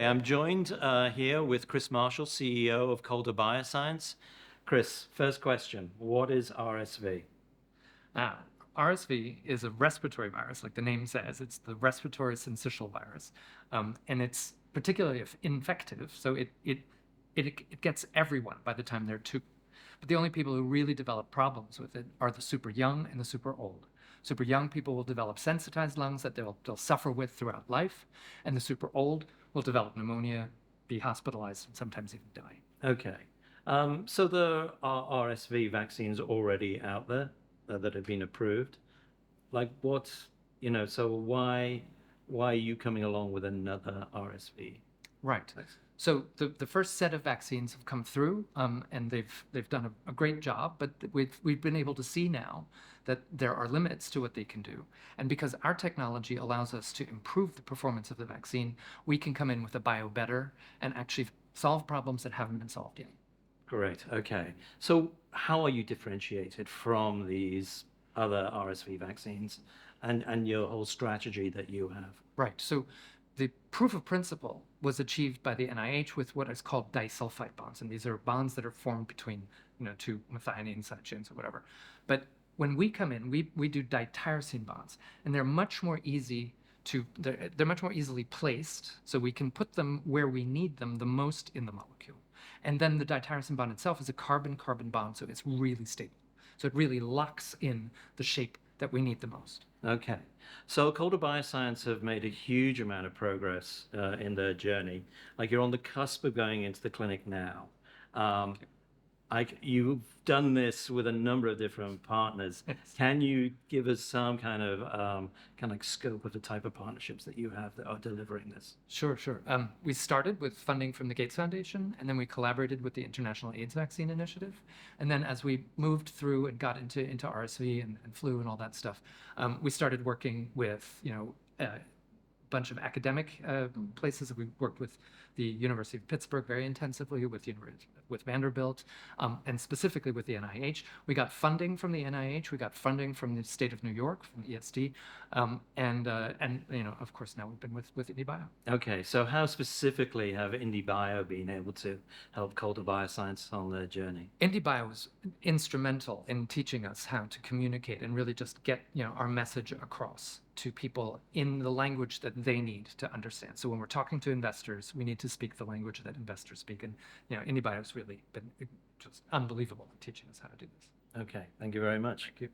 I'm joined here with Chris Marshall, CEO of Calder Bioscience. Chris, first question, what is RSV? Uh, RSV is a respiratory virus, like the name says. It's the respiratory syncytial virus, and it's particularly infective. So it gets everyone by the time they're two. But the only people who really develop problems with it are the super young and the super old. Super young people will develop sensitized lungs that they'll suffer with throughout life, and the super old will develop pneumonia, be hospitalized, and sometimes even die. Okay. So there are RSV vaccines already out there that have been approved. Like what, so why are you coming along with another RSV? Right. So the first set of vaccines have come through, and they've done a great job. But we've been able to see now that there are limits to what they can do, and because our technology allows us to improve the performance of the vaccine, we can come in with a bio better and actually solve problems that haven't been solved yet. Great. Okay. So how are you differentiated from these other RSV vaccines and your whole strategy that you have? Right. So the proof of principle was achieved by the NIH with what is called disulfide bonds, and these are bonds that are formed between two methionine side chains or whatever. But when we come in, we do dityrosine bonds, and they're much more easy to they're much more easily placed, so we can put them where we need them the most in the molecule. And then the dityrosine bond itself is a carbon-carbon bond, so it's really stable. So it really locks in the shape that we need the most. Okay. So Calder Bioscience have made a huge amount of progress in their journey. Like you're on the cusp of going into the clinic now. Um, you've done this with a number of different partners. Yes. Can you give us some kind of scope of the type of partnerships that you have that are delivering this? Sure. We started with funding from the Gates Foundation, and then we collaborated with the International AIDS Vaccine Initiative. And then as we moved through and got into RSV and flu and all that stuff, we started working with, a bunch of academic places. We worked with the University of Pittsburgh very intensively, with Vanderbilt, and specifically with the NIH. We got funding from the NIH. We got funding from the state of New York, from ESD, and of course now we've been with IndieBio. Okay, so how specifically have IndieBio been able to help Calder Bioscience on their journey? IndieBio was instrumental in teaching us how to communicate and really just get our message across to people in the language that they need to understand. So when we're talking to investors, we need to speak the language that investors speak, and IndieBio has really been just unbelievable in teaching us how to do this. Okay, thank you very much. Thank you.